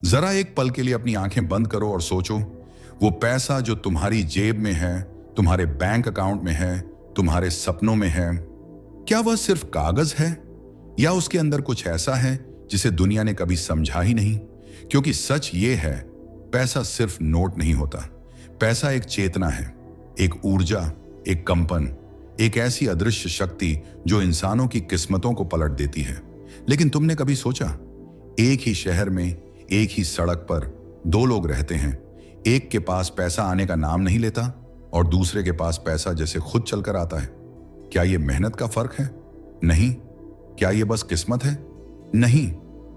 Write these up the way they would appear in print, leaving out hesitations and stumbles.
जरा एक पल के लिए अपनी आंखें बंद करो और सोचो, वो पैसा जो तुम्हारी जेब में है, तुम्हारे बैंक अकाउंट में है, तुम्हारे सपनों में है, क्या वह सिर्फ कागज है या उसके अंदर कुछ ऐसा है जिसे दुनिया ने कभी समझा ही नहीं? क्योंकि सच ये है, पैसा सिर्फ नोट नहीं होता। पैसा एक चेतना है, एक ऊर्जा, एक कंपन, एक ऐसी अदृश्य शक्ति जो इंसानों की किस्मतों को पलट देती है। लेकिन तुमने कभी सोचा, एक ही शहर में, एक ही सड़क पर दो लोग रहते हैं, एक के पास पैसा आने का नाम नहीं लेता और दूसरे के पास पैसा जैसे खुद चलकर आता है। क्या यह मेहनत का फर्क है? नहीं। क्या यह बस किस्मत है? नहीं।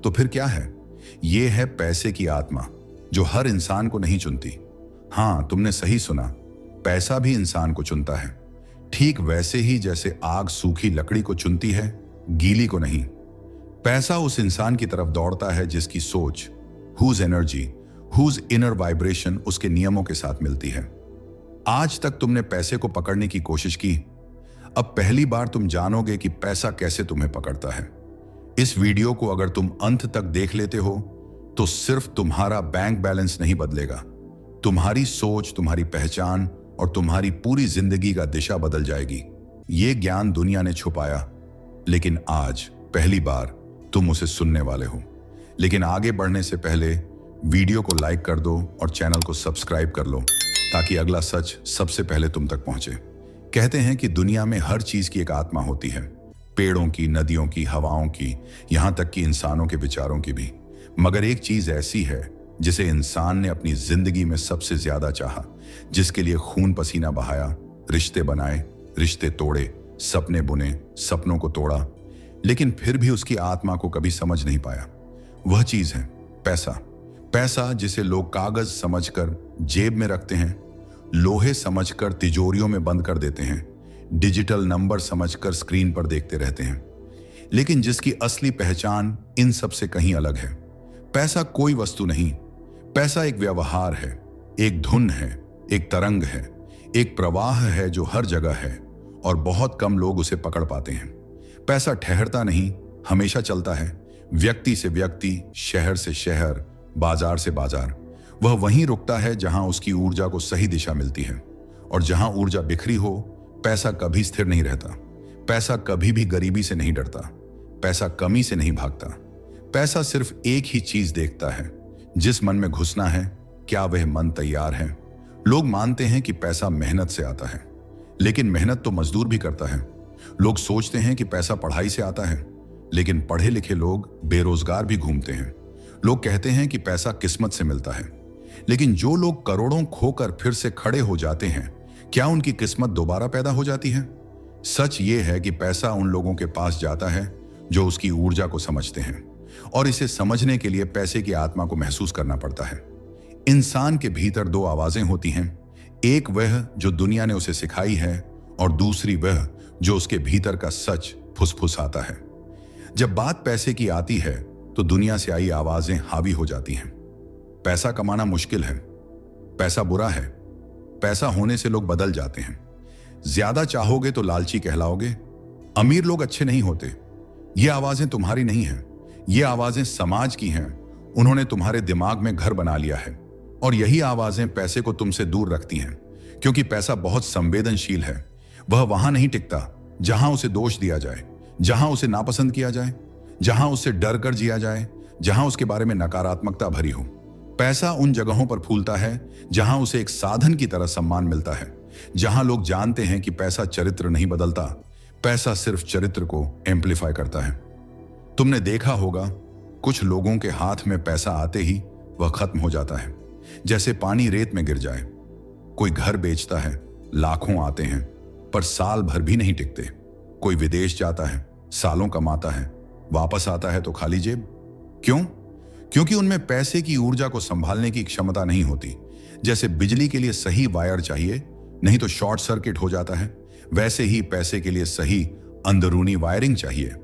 तो फिर क्या है? यह है पैसे की आत्मा, जो हर इंसान को नहीं चुनती। हां, तुमने सही सुना, पैसा भी इंसान को चुनता है, ठीक वैसे ही जैसे आग सूखी लकड़ी को चुनती है, गीली को नहीं। पैसा उस इंसान की तरफ दौड़ता है जिसकी सोच, whose energy, whose inner vibration उसके नियमों के साथ मिलती है। आज तक तुमने पैसे को पकड़ने की कोशिश की, अब पहली बार तुम जानोगे कि पैसा कैसे तुम्हें पकड़ता है। इस वीडियो को अगर तुम अंत तक देख लेते हो तो सिर्फ तुम्हारा बैंक बैलेंस नहीं बदलेगा, तुम्हारी सोच, तुम्हारी पहचान और तुम्हारी पूरी जिंदगी का दिशा बदल जाएगी। ये ज्ञान दुनिया ने छुपाया, लेकिन आज पहली बार तुम उसे सुनने वाले हो। लेकिन आगे बढ़ने से पहले वीडियो को लाइक कर दो और चैनल को सब्सक्राइब कर लो, ताकि अगला सच सबसे पहले तुम तक पहुंचे। कहते हैं कि दुनिया में हर चीज की एक आत्मा होती है, पेड़ों की, नदियों की, हवाओं की, यहां तक कि इंसानों के विचारों की भी। मगर एक चीज ऐसी है जिसे इंसान ने अपनी जिंदगी में सबसे ज्यादा चाहा, जिसके लिए खून पसीना बहाया, रिश्ते बनाए, रिश्ते तोड़े, सपने बुने, सपनों को तोड़ा, लेकिन फिर भी उसकी आत्मा को कभी समझ नहीं पाया। वह चीज है पैसा। पैसा जिसे लोग कागज समझकर जेब में रखते हैं, लोहे समझकर तिजोरियों में बंद कर देते हैं, डिजिटल नंबर समझकर स्क्रीन पर देखते रहते हैं, लेकिन जिसकी असली पहचान इन सब से कहीं अलग है। पैसा कोई वस्तु नहीं, पैसा एक व्यवहार है, एक धुन है, एक तरंग है, एक प्रवाह है जो हर जगह है और बहुत कम लोग उसे पकड़ पाते हैं। पैसा ठहरता नहीं, हमेशा चलता है, व्यक्ति से व्यक्ति, शहर से शहर, बाजार से बाजार। वह वहीं रुकता है जहां उसकी ऊर्जा को सही दिशा मिलती है, और जहां ऊर्जा बिखरी हो, पैसा कभी स्थिर नहीं रहता। पैसा कभी भी गरीबी से नहीं डरता, पैसा कमी से नहीं भागता। पैसा सिर्फ एक ही चीज देखता है, जिस मन में घुसना है, क्या वह मन तैयार है। लोग मानते हैं कि पैसा मेहनत से आता है, लेकिन मेहनत तो मजदूर भी करता है। लोग सोचते हैं कि पैसा पढ़ाई से आता है, लेकिन पढ़े लिखे लोग बेरोजगार भी घूमते हैं। लोग कहते हैं कि पैसा किस्मत से मिलता है, लेकिन जो लोग करोड़ों खोकर फिर से खड़े हो जाते हैं, क्या उनकी किस्मत दोबारा पैदा हो जाती है? सच ये है कि पैसा उन लोगों के पास जाता है जो उसकी ऊर्जा को समझते हैं, और इसे समझने के लिए पैसे की आत्मा को महसूस करना पड़ता है। इंसान के भीतर दो आवाजें होती हैं, एक वह जो दुनिया ने उसे सिखाई है, और दूसरी वह जो उसके भीतर का सच फुसफुसाता है। जब बात पैसे की आती है तो दुनिया से आई आवाजें हावी हो जाती हैं। पैसा कमाना मुश्किल है, पैसा बुरा है, पैसा होने से लोग बदल जाते हैं, ज्यादा चाहोगे तो लालची कहलाओगे, अमीर लोग अच्छे नहीं होते। ये आवाजें तुम्हारी नहीं हैं, ये आवाजें समाज की हैं। उन्होंने तुम्हारे दिमाग में घर बना लिया है, और यही आवाजें पैसे को तुमसे दूर रखती हैं, क्योंकि पैसा बहुत संवेदनशील है। वह वहां नहीं टिकता जहां उसे दोष दिया जाए, जहां उसे नापसंद किया जाए, जहां उससे डर कर जिया जाए, जहां उसके बारे में नकारात्मकता भरी हो। पैसा उन जगहों पर फूलता है जहां उसे एक साधन की तरह सम्मान मिलता है, जहां लोग जानते हैं कि पैसा चरित्र नहीं बदलता, पैसा सिर्फ चरित्र को एम्पलीफाई करता है। तुमने देखा होगा, कुछ लोगों के हाथ में पैसा आते ही वह खत्म हो जाता है, जैसे पानी रेत में गिर जाए। कोई घर बेचता है, लाखों आते हैं, पर साल भर भी नहीं टिकते। कोई विदेश जाता है, सालों कमाता है, वापस आता है तो खाली जेब। क्यों? क्योंकि उनमें पैसे की ऊर्जा को संभालने की क्षमता नहीं होती। जैसे बिजली के लिए सही वायर चाहिए, नहीं तो शॉर्ट सर्किट हो जाता है, वैसे ही पैसे के लिए सही अंदरूनी वायरिंग चाहिए।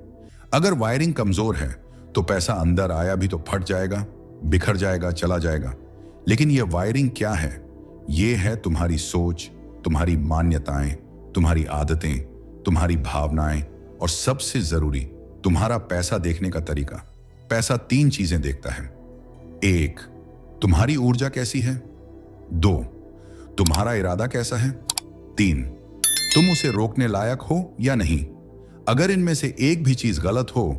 अगर वायरिंग कमजोर है तो पैसा अंदर आया भी तो फट जाएगा, बिखर जाएगा, चला जाएगा। लेकिन यह वायरिंग क्या है? यह है तुम्हारी सोच, तुम्हारी मान्यताएं, तुम्हारी आदतें, तुम्हारी भावनाएं, और सबसे जरूरी तुम्हारा पैसा देखने का तरीका। पैसा तीन चीजें देखता है। एक, तुम्हारी ऊर्जा कैसी है? दो, तुम्हारा इरादा कैसा है? तीन, तुम उसे रोकने लायक हो या नहीं? अगर इनमें से एक भी चीज गलत हो,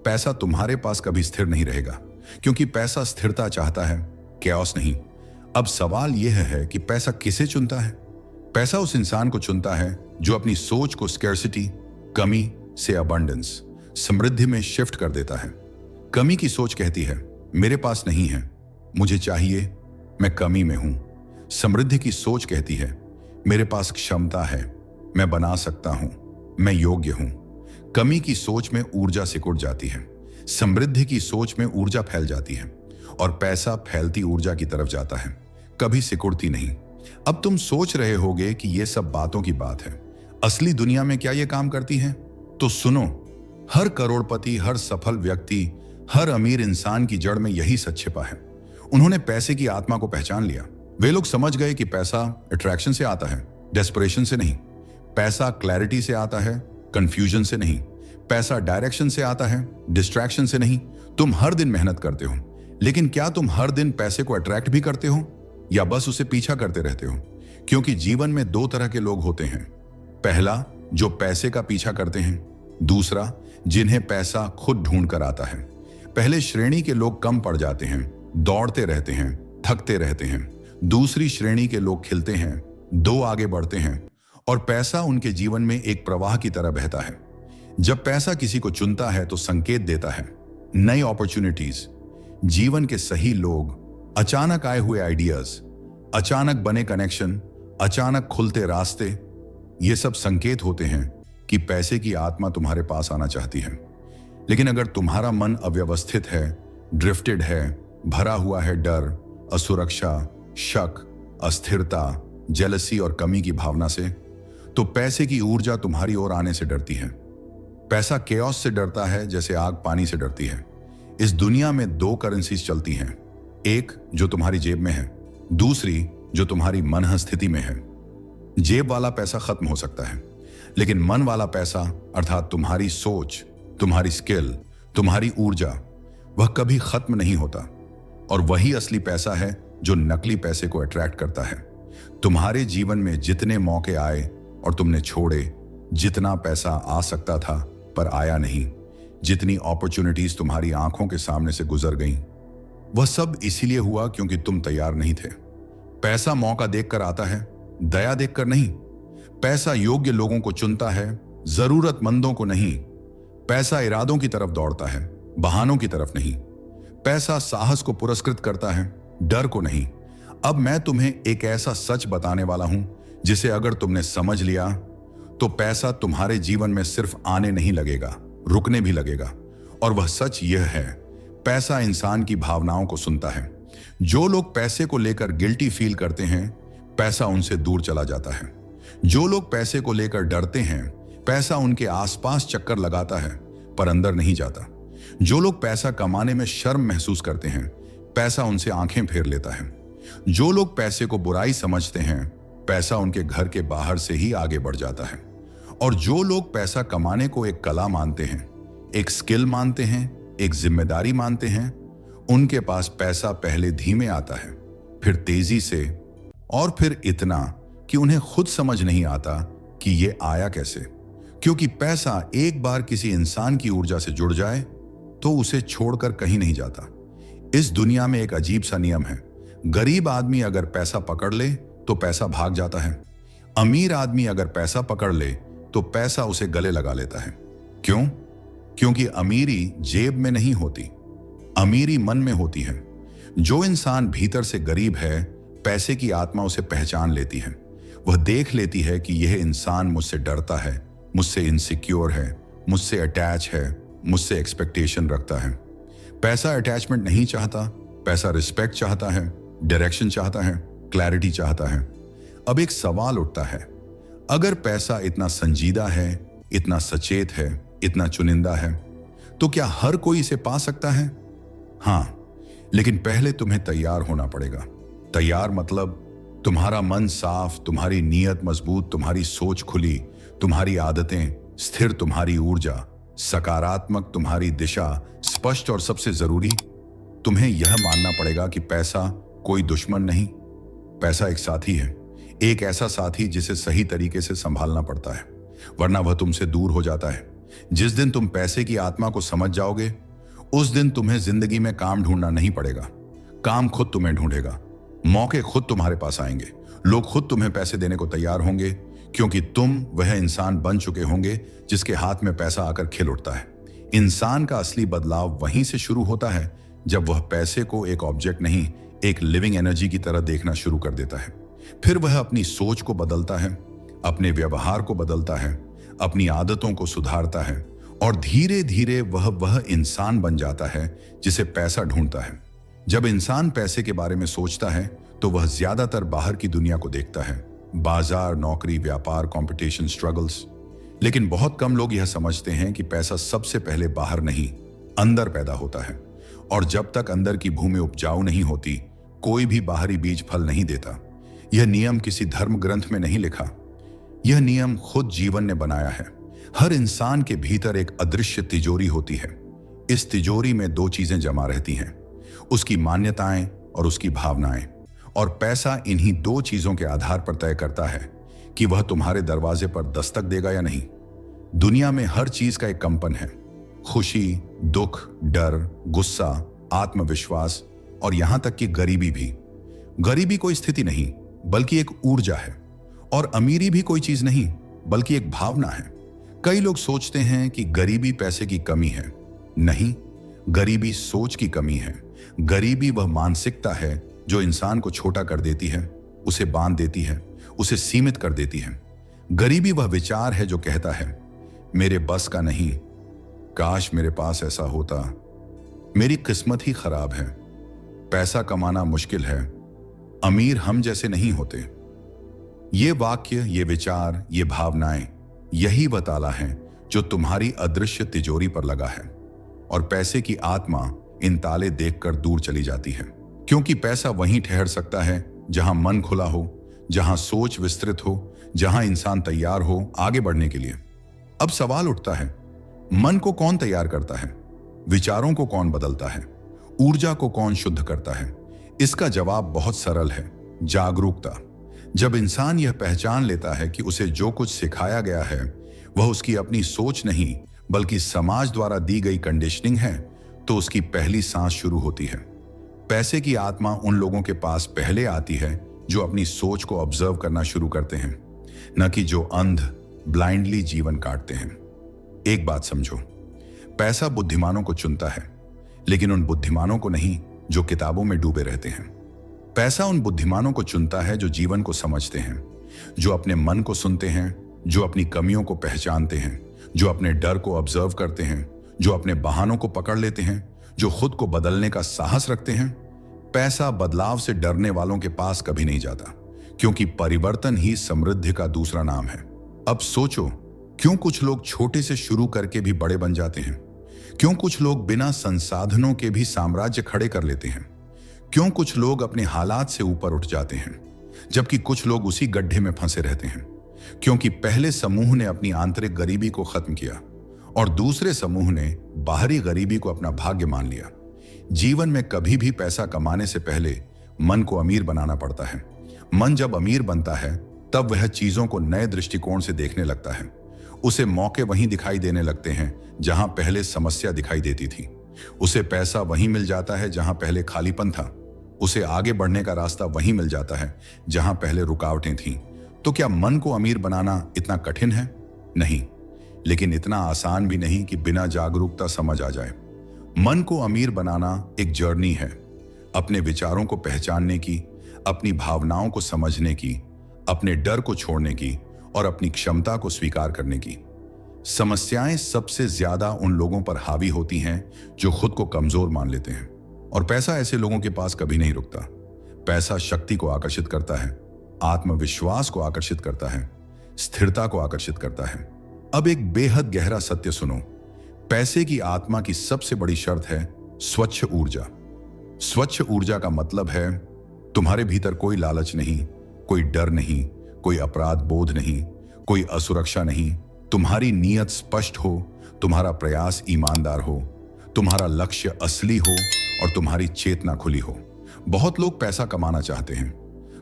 पैसा तुम्हारे पास कभी स्थिर नहीं रहेगा, क्योंकि पैसा स्थिरता चाहता है, कैओस नहीं। अब सवाल यह है कि पैसा किसे चुनता है? पैसा उस इंसान को चुनता है जो अपनी सोच को स्कैर्सिटी, कमी से अबंडेंस, समृद्धि में शिफ्ट कर देता है। कमी की सोच कहती है मेरे पास नहीं है, मुझे चाहिए, मैं कमी में हूं। समृद्धि की सोच कहती है मेरे पास क्षमता है, मैं बना सकता हूं, मैं योग्य हूं। कमी की सोच में ऊर्जा सिकुड़ जाती है, समृद्धि की सोच में ऊर्जा फैल जाती है, और पैसा फैलती ऊर्जा की तरफ जाता है, कभी सिकुड़ती नहीं। अब तुम सोच रहे होगे कि यह सब बातों की बात है, असली दुनिया में क्या यह काम करती है? तो सुनो, हर करोड़पति, हर सफल व्यक्ति, हर अमीर इंसान की जड़ में यही सच छिपा है। उन्होंने पैसे की आत्मा को पहचान लिया। वे लोग समझ गए कि पैसा अट्रैक्शन से आता है, डेस्परेशन से नहीं। पैसा क्लैरिटी से आता है, कंफ्यूजन से नहीं। पैसा डायरेक्शन से आता है, डिस्ट्रैक्शन से नहीं। तुम हर दिन मेहनत करते हो, लेकिन क्या तुम हर दिन पैसे को अट्रैक्ट भी करते हो, या बस उसे पीछा करते रहते हो? क्योंकि जीवन में दो तरह के लोग होते हैं। पहला, जो पैसे का पीछा करते हैं। दूसरा, जिन्हें पैसा खुद ढूंढ कर आता है। पहले श्रेणी के लोग कम पड़ जाते हैं, दौड़ते रहते हैं, थकते रहते हैं। दूसरी श्रेणी के लोग खिलते हैं, दो आगे बढ़ते हैं, और पैसा उनके जीवन में एक प्रवाह की तरह बहता है। जब पैसा किसी को चुनता है तो संकेत देता है, नई अपॉर्चुनिटीज, जीवन के सही लोग, अचानक आए हुए आइडियाज, अचानक बने कनेक्शन, अचानक खुलते रास्ते। ये सब संकेत होते हैं कि पैसे की आत्मा तुम्हारे पास आना चाहती है। लेकिन अगर तुम्हारा मन अव्यवस्थित है, ड्रिफ्टेड है, भरा हुआ है डर, असुरक्षा, शक, अस्थिरता, जेलसी और कमी की भावना से, तो पैसे की ऊर्जा तुम्हारी ओर आने से डरती है। पैसा केओस से डरता है जैसे आग पानी से डरती है। इस दुनिया में दो करेंसीज चलती हैं, एक जो तुम्हारी जेब में है, दूसरी जो तुम्हारी मन स्थिति में है। जेब वाला पैसा खत्म हो सकता है, लेकिन मन वाला पैसा अर्थात तुम्हारी सोच, तुम्हारी स्किल, तुम्हारी ऊर्जा, वह कभी खत्म नहीं होता। और वही असली पैसा है जो नकली पैसे को अट्रैक्ट करता है। तुम्हारे जीवन में जितने मौके आए और तुमने छोड़े, जितना पैसा आ सकता था पर आया नहीं, जितनी अपॉर्चुनिटीज तुम्हारी आंखों के सामने से गुजर गईं, वह सब इसीलिए हुआ क्योंकि तुम तैयार नहीं थे। पैसा मौका देखकर आता है, दया देखकर नहीं। पैसा योग्य लोगों को चुनता है, जरूरतमंदों को नहीं। पैसा इरादों की तरफ दौड़ता है, बहानों की तरफ नहीं। पैसा साहस को पुरस्कृत करता है, डर को नहीं। अब मैं तुम्हें एक ऐसा सच बताने वाला हूं जिसे अगर तुमने समझ लिया तो पैसा तुम्हारे जीवन में सिर्फ आने नहीं लगेगा, रुकने भी लगेगा। और वह सच यह है, पैसा इंसान की भावनाओं को सुनता है। जो लोग पैसे को लेकर गिल्टी फील करते हैं, पैसा उनसे दूर चला जाता है। जो लोग पैसे को लेकर डरते हैं, पैसा उनके आसपास चक्कर लगाता है पर अंदर नहीं जाता। जो लोग पैसा कमाने में शर्म महसूस करते हैं, पैसा उनसे आंखें फेर लेता है। जो लोग पैसे को बुराई समझते हैं, पैसा उनके घर के बाहर से ही आगे बढ़ जाता है। और जो लोग पैसा कमाने को एक कला मानते हैं, एक स्किल मानते हैं, एक जिम्मेदारी मानते हैं, उनके पास पैसा पहले धीमे आता है, फिर तेजी से, और फिर इतना कि उन्हें खुद समझ नहीं आता कि ये आया कैसे। क्योंकि पैसा एक बार किसी इंसान की ऊर्जा से जुड़ जाए तो उसे छोड़कर कहीं नहीं जाता। इस दुनिया में एक अजीब सा नियम है, गरीब आदमी अगर पैसा पकड़ ले तो पैसा भाग जाता है। अमीर आदमी अगर पैसा पकड़ ले तो पैसा उसे गले लगा लेता है। क्यों? क्योंकि अमीरी जेब में नहीं होती, अमीरी मन में होती है। जो इंसान भीतर से गरीब है, पैसे की आत्मा उसे पहचान लेती है। वह देख लेती है कि यह इंसान मुझसे डरता है, मुझसे इनसिक्योर है, मुझसे अटैच है, मुझसे एक्सपेक्टेशन रखता है। पैसा अटैचमेंट नहीं चाहता, पैसा रिस्पेक्ट चाहता है, डायरेक्शन चाहता है, क्लैरिटी चाहता है। अब एक सवाल उठता है, अगर पैसा इतना संजीदा है, इतना सचेत है, इतना चुनिंदा है, तो क्या हर कोई इसे पा सकता है? हाँ, लेकिन पहले तुम्हें तैयार होना पड़ेगा। तैयार मतलब तुम्हारा मन साफ, तुम्हारी नीयत मजबूत, तुम्हारी सोच खुली, तुम्हारी आदतें स्थिर, तुम्हारी ऊर्जा सकारात्मक, तुम्हारी दिशा स्पष्ट, और सबसे जरूरी तुम्हें यह मानना पड़ेगा कि पैसा कोई दुश्मन नहीं, पैसा एक साथी है, एक ऐसा साथी जिसे सही तरीके से संभालना पड़ता है, वरना वह तुमसे दूर हो जाता है। जिस दिन तुम पैसे की आत्मा को समझ जाओगे, उस दिन तुम्हें जिंदगी में काम ढूंढना नहीं पड़ेगा, काम खुद तुम्हें ढूंढेगा। मौके खुद तुम्हारे पास आएंगे, लोग खुद तुम्हें पैसे देने को तैयार होंगे, क्योंकि तुम वह इंसान बन चुके होंगे जिसके हाथ में पैसा आकर खिल उठता है। इंसान का असली बदलाव वहीं से शुरू होता है जब वह पैसे को एक ऑब्जेक्ट नहीं, एक लिविंग एनर्जी की तरह देखना शुरू कर देता है। फिर वह अपनी सोच को बदलता है, अपने व्यवहार को बदलता है, अपनी आदतों को सुधारता है और धीरे धीरे वह इंसान बन जाता है जिसे पैसा ढूंढता है। जब इंसान पैसे के बारे में सोचता है तो वह ज्यादातर बाहर की दुनिया को देखता है, बाजार, नौकरी, व्यापार, कंपटीशन, स्ट्रगल्स। लेकिन बहुत कम लोग यह समझते हैं कि पैसा सबसे पहले बाहर नहीं, अंदर पैदा होता है। और जब तक अंदर की भूमि उपजाऊ नहीं होती, कोई भी बाहरी बीज फल नहीं देता। यह नियम किसी धर्म ग्रंथ में नहीं लिखा, यह नियम खुद जीवन ने बनाया है। हर इंसान के भीतर एक अदृश्य तिजोरी होती है। इस तिजोरी में दो चीजें जमा रहती हैं, उसकी मान्यताएं और उसकी भावनाएं। और पैसा इन्हीं दो चीजों के आधार पर तय करता है कि वह तुम्हारे दरवाजे पर दस्तक देगा या नहीं। दुनिया में हर चीज का एक कंपन है, खुशी, दुख, डर, गुस्सा, आत्मविश्वास और यहां तक कि गरीबी भी। गरीबी कोई स्थिति नहीं बल्कि एक ऊर्जा है, और अमीरी भी कोई चीज नहीं बल्कि एक भावना है। कई लोग सोचते हैं कि गरीबी पैसे की कमी है। नहीं, गरीबी सोच की कमी है। गरीबी वह मानसिकता है जो इंसान को छोटा कर देती है, उसे बांध देती है, उसे सीमित कर देती है। गरीबी वह विचार है जो कहता है, मेरे बस का नहीं, काश मेरे पास ऐसा होता, मेरी किस्मत ही खराब है, पैसा कमाना मुश्किल है, अमीर हम जैसे नहीं होते। ये वाक्य, ये विचार, ये भावनाएं, यही वह ताला है जो तुम्हारी अदृश्य तिजोरी पर लगा है। और पैसे की आत्मा इन ताले देखकर दूर चली जाती है, क्योंकि पैसा वहीं ठहर सकता है जहां मन खुला हो, जहां सोच विस्तृत हो, जहां इंसान तैयार हो आगे बढ़ने के लिए। अब सवाल उठता है, मन को कौन तैयार करता है? विचारों को कौन बदलता है? ऊर्जा को कौन शुद्ध करता है? इसका जवाब बहुत सरल है, जागरूकता। जब इंसान यह पहचान लेता है कि उसे जो कुछ सिखाया गया है वह उसकी अपनी सोच नहीं बल्कि समाज द्वारा दी गई कंडीशनिंग है, तो उसकी पहली सांस शुरू होती है। पैसे की आत्मा उन लोगों के पास पहले आती है जो अपनी सोच को ऑब्जर्व करना शुरू करते हैं, न कि जो अंध ब्लाइंडली जीवन काटते हैं। एक बात समझो, पैसा बुद्धिमानों को चुनता है, लेकिन उन बुद्धिमानों को नहीं जो किताबों में डूबे रहते हैं। पैसा उन बुद्धिमानों को चुनता है जो जीवन को समझते हैं, जो अपने मन को सुनते हैं, जो अपनी कमियों को पहचानते हैं, जो अपने डर को ऑब्जर्व करते हैं, जो अपने बहानों को पकड़ लेते हैं, जो खुद को बदलने का साहस रखते हैं। पैसा बदलाव से डरने वालों के पास कभी नहीं जाता, क्योंकि परिवर्तन ही समृद्धि का दूसरा नाम है। अब सोचो, क्यों कुछ लोग छोटे से शुरू करके भी बड़े बन जाते हैं? क्यों कुछ लोग बिना संसाधनों के भी साम्राज्य खड़े कर लेते हैं? क्यों कुछ लोग अपने हालात से ऊपर उठ जाते हैं जबकि कुछ लोग उसी गड्ढे में फंसे रहते हैं? क्योंकि पहले समूह ने अपनी आंतरिक गरीबी को खत्म किया और दूसरे समूह ने बाहरी गरीबी को अपना भाग्य मान लिया। जीवन में कभी भी पैसा कमाने से पहले मन को अमीर बनाना पड़ता है। मन जब अमीर बनता है तब वह चीजों को नए दृष्टिकोण से देखने लगता है। उसे मौके वहीं दिखाई देने लगते हैं जहां पहले समस्या दिखाई देती थी। उसे पैसा वहीं मिल जाता है जहां पहले खालीपन था। उसे आगे बढ़ने का रास्ता वहीं मिल जाता है जहां पहले रुकावटें थीं। तो क्या मन को अमीर बनाना इतना कठिन है? नहीं, लेकिन इतना आसान भी नहीं कि बिना जागरूकता समझ आ जाए। मन को अमीर बनाना एक जर्नी है, अपने विचारों को पहचानने की, अपनी भावनाओं को समझने की, अपने डर को छोड़ने की और अपनी क्षमता को स्वीकार करने की। समस्याएं सबसे ज्यादा उन लोगों पर हावी होती हैं जो खुद को कमजोर मान लेते हैं, और पैसा ऐसे लोगों के पास कभी नहीं रुकता। पैसा शक्ति को आकर्षित करता है, आत्मविश्वास को आकर्षित करता है, स्थिरता को आकर्षित करता है। अब एक बेहद गहरा सत्य सुनो, पैसे की आत्मा की सबसे बड़ी शर्त है स्वच्छ ऊर्जा। स्वच्छ ऊर्जा का मतलब है तुम्हारे भीतर कोई लालच नहीं, कोई डर नहीं, कोई अपराध बोध नहीं, कोई असुरक्षा नहीं। तुम्हारी नीयत स्पष्ट हो, तुम्हारा प्रयास ईमानदार हो, तुम्हारा लक्ष्य असली हो और तुम्हारी चेतना खुली हो। बहुत लोग पैसा कमाना चाहते हैं,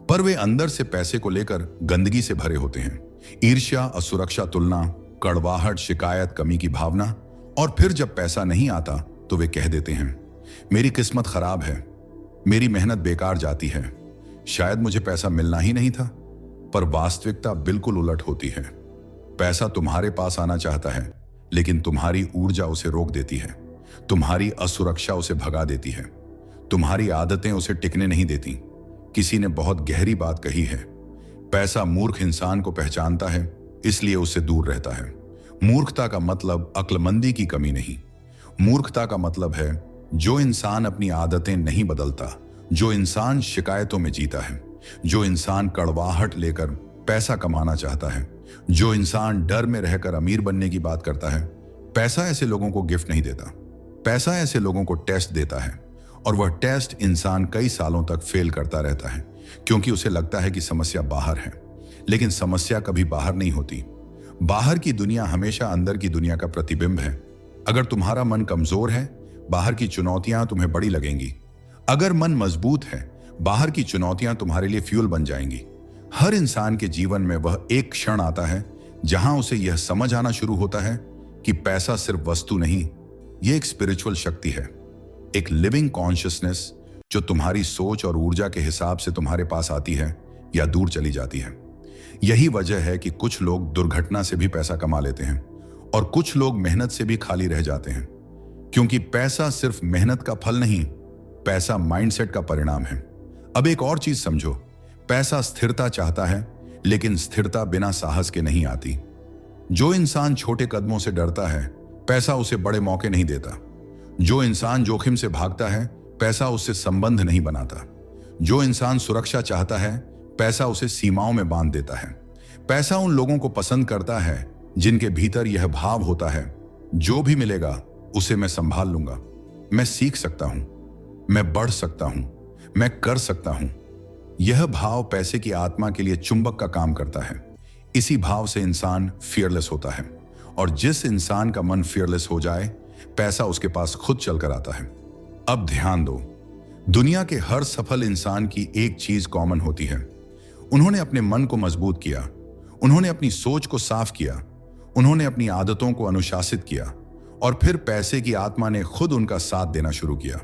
पर वे अंदर से पैसे को लेकर गंदगी से भरे होते हैं। ईर्ष्या, असुरक्षा, तुलना, कड़वाहट, शिकायत, कमी की भावना। और फिर जब पैसा नहीं आता तो वे कह देते हैं, मेरी किस्मत खराब है, मेरी मेहनत बेकार जाती है, शायद मुझे पैसा मिलना ही नहीं था। पर वास्तविकता बिल्कुल उलट होती है। पैसा तुम्हारे पास आना चाहता है, लेकिन तुम्हारी ऊर्जा उसे रोक देती है, तुम्हारी असुरक्षा उसे भगा देती है, तुम्हारी आदतें उसे टिकने नहीं देती। किसी ने बहुत गहरी बात कही है, पैसा मूर्ख इंसान को पहचानता है, इसलिए उससे दूर रहता है। मूर्खता का मतलब अक्लमंदी की कमी नहीं। मूर्खता का मतलब है जो इंसान अपनी आदतें नहीं बदलता, जो इंसान शिकायतों में जीता है, जो इंसान कड़वाहट लेकर पैसा कमाना चाहता है, जो इंसान डर में रहकर अमीर बनने की बात करता है। पैसा ऐसे लोगों को गिफ्ट नहीं देता, पैसा ऐसे लोगों को टेस्ट देता है, और वह टेस्ट इंसान कई सालों तक फेल करता रहता है, क्योंकि उसे लगता है कि समस्या बाहर है। लेकिन समस्या कभी बाहर नहीं होती। बाहर की दुनिया हमेशा अंदर की दुनिया का प्रतिबिंब है। अगर तुम्हारा मन कमजोर है, बाहर की चुनौतियां तुम्हें बड़ी लगेंगी। अगर मन मजबूत है, बाहर की चुनौतियां तुम्हारे लिए फ्यूल बन जाएंगी। हर इंसान के जीवन में वह एक क्षण आता है जहां उसे यह समझ आना शुरू होता है कि पैसा सिर्फ वस्तु नहीं, यह एक स्पिरिचुअल शक्ति है, एक लिविंग कॉन्शियसनेस जो तुम्हारी सोच और ऊर्जा के हिसाब से तुम्हारे पास आती है या दूर चली जाती है। यही वजह है कि कुछ लोग दुर्घटना से भी पैसा कमा लेते हैं और कुछ लोग मेहनत से भी खाली रह जाते हैं, क्योंकि पैसा सिर्फ मेहनत का फल नहीं, पैसा माइंडसेट का परिणाम है। अब एक और चीज समझो, पैसा स्थिरता चाहता है, लेकिन स्थिरता बिना साहस के नहीं आती। जो इंसान छोटे कदमों से डरता है, पैसा उसे बड़े मौके नहीं देता। जो इंसान जोखिम से भागता है, पैसा उससे संबंध नहीं बनाता। जो इंसान सुरक्षा चाहता है, पैसा उसे सीमाओं में बांध देता है। पैसा उन लोगों को पसंद करता है जिनके भीतर यह भाव होता है, जो भी मिलेगा उसे मैं संभाल लूंगा, मैं सीख सकता हूं, मैं बढ़ सकता हूं, मैं कर सकता हूं। यह भाव पैसे की आत्मा के लिए चुंबक का काम करता है। इसी भाव से इंसान फियरलेस होता है, और जिस इंसान का मन फियरलेस हो जाए, पैसा उसके पास खुद चलकर आता है। अब ध्यान दो, दुनिया के हर सफल इंसान की एक चीज कॉमन होती है। उन्होंने अपने मन को मजबूत किया, उन्होंने अपनी सोच को साफ किया, उन्होंने अपनी आदतों को अनुशासित किया, और फिर पैसे की आत्मा ने खुद उनका साथ देना शुरू किया।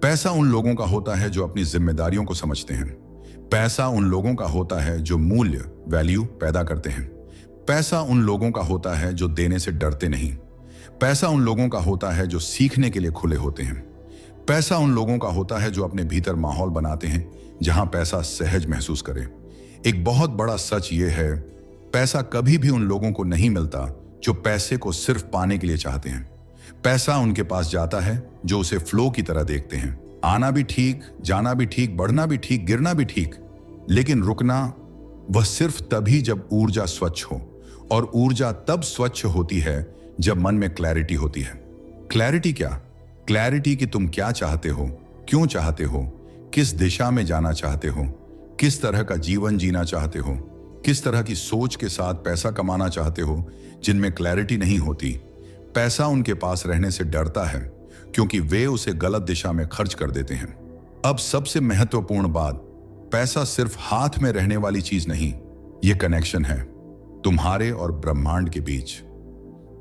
पैसा उन लोगों का होता है जो अपनी जिम्मेदारियों को समझते हैं। पैसा उन लोगों का होता है जो मूल्य, वैल्यू पैदा करते हैं। पैसा उन लोगों का होता है जो देने से डरते नहीं। पैसा उन लोगों का होता है जो सीखने के लिए खुले होते हैं। पैसा उन लोगों का होता है जो अपने भीतर माहौल बनाते हैं जहां पैसा सहज महसूस करे। एक बहुत बड़ा सच ये है, पैसा कभी भी उन लोगों को नहीं मिलता जो पैसे को सिर्फ पाने के लिए चाहते हैं। पैसा उनके पास जाता है जो उसे फ्लो की तरह देखते हैं। आना भी ठीक, जाना भी ठीक, बढ़ना भी ठीक, गिरना भी ठीक, लेकिन रुकना वह सिर्फ तभी जब ऊर्जा स्वच्छ हो। और ऊर्जा तब स्वच्छ होती है जब मन में क्लैरिटी होती है। क्लैरिटी क्या? क्लैरिटी कि तुम क्या चाहते हो, क्यों चाहते हो, किस दिशा में जाना चाहते हो, किस तरह का जीवन जीना चाहते हो, किस तरह की सोच के साथ पैसा कमाना चाहते हो। जिनमें क्लैरिटी नहीं होती, पैसा उनके पास रहने से डरता है, क्योंकि वे उसे गलत दिशा में खर्च कर देते हैं। अब सबसे महत्वपूर्ण बात, पैसा सिर्फ हाथ में रहने वाली चीज नहीं, यह कनेक्शन है तुम्हारे और ब्रह्मांड के बीच।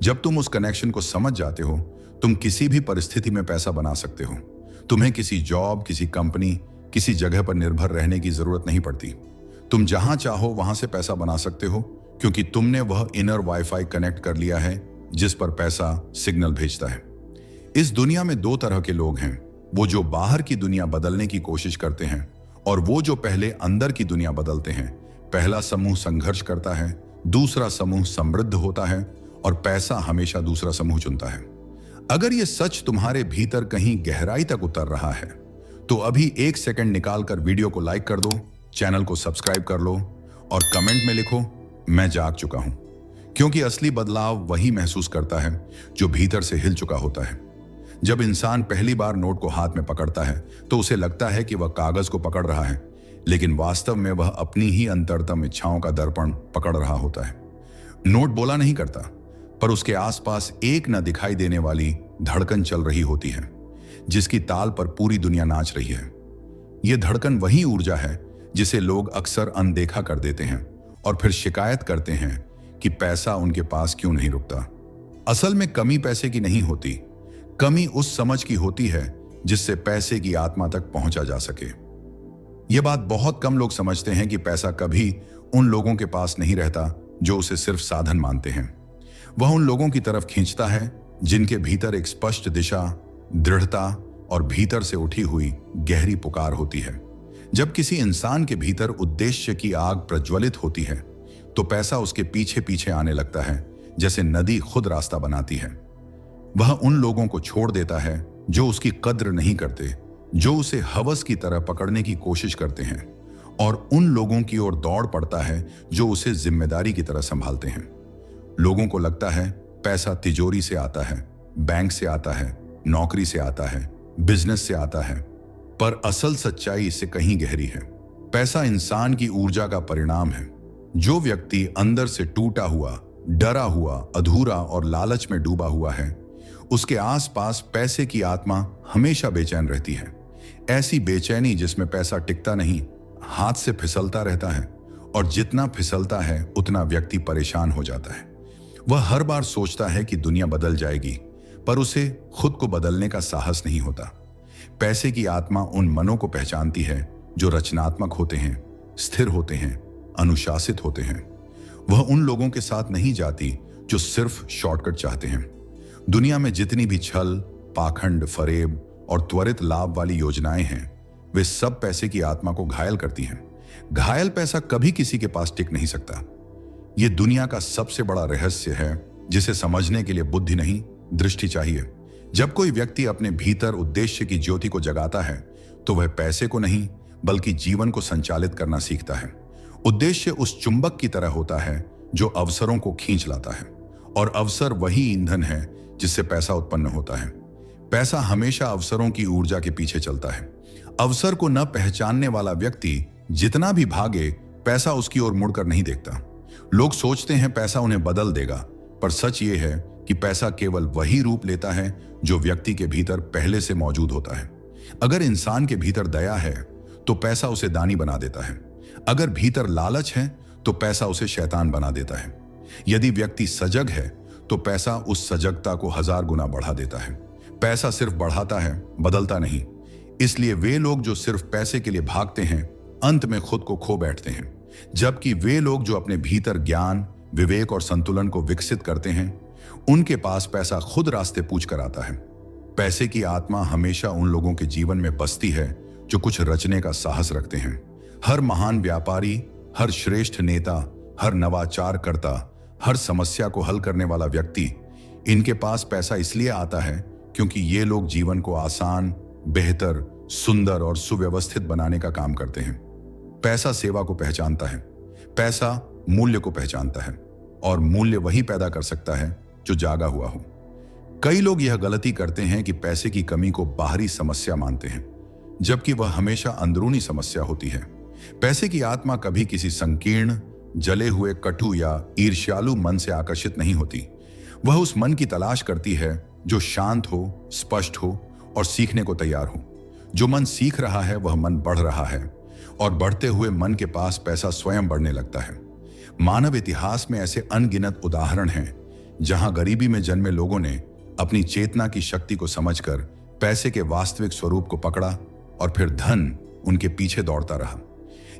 जब तुम उस कनेक्शन को समझ जाते हो, तुम किसी भी परिस्थिति में पैसा बना सकते हो। तुम्हें किसी जॉब, किसी कंपनी, किसी जगह पर निर्भर रहने की जरूरत नहीं पड़ती। तुम जहां चाहो वहां से पैसा बना सकते हो, क्योंकि तुमने वह इनर वाईफाई कनेक्ट कर लिया है जिस पर पैसा सिग्नल भेजता है। इस दुनिया में दो तरह के लोग हैं, वो जो बाहर की दुनिया बदलने की कोशिश करते हैं और वो जो पहले अंदर की दुनिया बदलते हैं। पहला समूह संघर्ष करता है, दूसरा समूह समृद्ध होता है, और पैसा हमेशा दूसरा समूह चुनता है। अगर ये सच तुम्हारे भीतर कहीं गहराई तक उतर रहा है, तो अभी 1 सेकंड निकालकर वीडियो को लाइक कर दो, चैनल को सब्सक्राइब कर लो और कमेंट में लिखो, मैं जाग चुका हूं। क्योंकि असली बदलाव वही महसूस करता है जो भीतर से हिल चुका होता है। जब इंसान पहली बार नोट को हाथ में पकड़ता है तो उसे लगता है कि वह कागज को पकड़ रहा है, लेकिन वास्तव में वह अपनी ही अंतरतम इच्छाओं का दर्पण पकड़ रहा होता है। नोट बोला नहीं करता, पर उसके आसपास एक न दिखाई देने वाली धड़कन चल रही होती है। जिसकी ताल पर पूरी दुनिया नाच रही है। यह धड़कन वही ऊर्जा है जिसे लोग अक्सर अनदेखा कर देते हैं और फिर शिकायत करते हैं कि पैसा उनके पास क्यों नहीं रुकता। असल में कमी पैसे की नहीं होती, कमी उस समझ की होती है जिससे पैसे की आत्मा तक पहुंचा जा सके। यह बात बहुत कम लोग समझते हैं कि पैसा कभी उन लोगों के पास नहीं रहता जो उसे सिर्फ साधन मानते हैं। वह उन लोगों की तरफ खींचता है जिनके भीतर एक स्पष्ट दिशा, दृढ़ता और भीतर से उठी हुई गहरी पुकार होती है। जब किसी इंसान के भीतर उद्देश्य की आग प्रज्वलित होती है तो पैसा उसके पीछे पीछे आने लगता है, जैसे नदी खुद रास्ता बनाती है। वह उन लोगों को छोड़ देता है जो उसकी कद्र नहीं करते, जो उसे हवस की तरह पकड़ने की कोशिश करते हैं, और उन लोगों की ओर दौड़ पड़ता है जो उसे जिम्मेदारी की तरह संभालते हैं। लोगों को लगता है पैसा तिजोरी से आता है, बैंक से आता है, नौकरी से आता है, बिजनेस से आता है, पर असल सच्चाई इससे कहीं गहरी है। पैसा इंसान की ऊर्जा का परिणाम है। जो व्यक्ति अंदर से टूटा हुआ, डरा हुआ, अधूरा और लालच में डूबा हुआ है, उसके आसपास पैसे की आत्मा हमेशा बेचैन रहती है। ऐसी बेचैनी जिसमें पैसा टिकता नहीं, हाथ से फिसलता रहता है, और जितना फिसलता है उतना व्यक्ति परेशान हो जाता है। वह हर बार सोचता है कि दुनिया बदल जाएगी, पर उसे खुद को बदलने का साहस नहीं होता। पैसे की आत्मा उन मनों को पहचानती है जो रचनात्मक होते हैं, स्थिर होते हैं, अनुशासित होते हैं। वह उन लोगों के साथ नहीं जाती जो सिर्फ शॉर्टकट चाहते हैं। दुनिया में जितनी भी छल, पाखंड, फरेब और त्वरित लाभ वाली योजनाएं हैं, वे सब पैसे की आत्मा को घायल करती हैं। घायल पैसा कभी किसी के पास टिक नहीं सकता। यह दुनिया का सबसे बड़ा रहस्य है जिसे समझने के लिए बुद्धि नहीं, दृष्टि चाहिए। जब कोई व्यक्ति अपने भीतर उद्देश्य की ज्योति को जगाता है तो वह पैसे को नहीं बल्कि जीवन को संचालित करना सीखता है। उद्देश्य उस चुंबक की तरह होता है जो अवसरों को खींच लाता है, और अवसर वही ईंधन है जिससे पैसा उत्पन्न होता है। पैसा हमेशा अवसरों की ऊर्जा के पीछे चलता है। अवसर को न पहचानने वाला व्यक्ति जितना भी भागे, पैसा उसकी ओर मुड़कर नहीं देखता। लोग सोचते हैं पैसा उन्हें बदल देगा, पर सच ये है कि पैसा केवल वही रूप लेता है जो व्यक्ति के भीतर पहले से मौजूद होता है। अगर इंसान के भीतर दया है तो पैसा उसे दानी बना देता है। अगर भीतर लालच है तो पैसा उसे शैतान बना देता है। यदि व्यक्ति सजग है तो पैसा उस सजगता को 1000 गुना बढ़ा देता है। पैसा सिर्फ बढ़ाता है, बदलता नहीं। इसलिए वे लोग जो सिर्फ पैसे के लिए भागते हैं, अंत में खुद को खो बैठते हैं, जबकि वे लोग जो अपने भीतर ज्ञान, विवेक और संतुलन को विकसित करते हैं, उनके पास पैसा खुद रास्ते पूछ कर आता है। पैसे की आत्मा हमेशा उन लोगों के जीवन में बसती है जो कुछ रचने का साहस रखते हैं। हर महान व्यापारी, हर श्रेष्ठ नेता, हर नवाचारकर्ता, हर समस्या को हल करने वाला व्यक्ति, इनके पास पैसा इसलिए आता है क्योंकि ये लोग जीवन को आसान, बेहतर, सुंदर और सुव्यवस्थित बनाने का काम करते हैं। पैसा सेवा को पहचानता है, पैसा मूल्य को पहचानता है, और मूल्य वही पैदा कर सकता है जो जागा हुआ हो। कई लोग यह गलती करते हैं कि पैसे की कमी को बाहरी समस्या मानते हैं, जबकि वह हमेशा अंदरूनी समस्या होती है। पैसे की आत्मा कभी किसी संकीर्ण, जले हुए, कटु या ईर्ष्यालु मन से आकर्षित नहीं होती। वह उस मन की तलाश करती है जो शांत हो, स्पष्ट हो और सीखने को तैयार हो। जो मन सीख रहा है वह मन बढ़ रहा है, और बढ़ते हुए मन के पास पैसा स्वयं बढ़ने लगता है। मानव इतिहास में ऐसे अनगिनत उदाहरण हैं जहां गरीबी में जन्मे लोगों ने अपनी चेतना की शक्ति को समझकर पैसे के वास्तविक स्वरूप को पकड़ा, और फिर धन उनके पीछे दौड़ता रहा।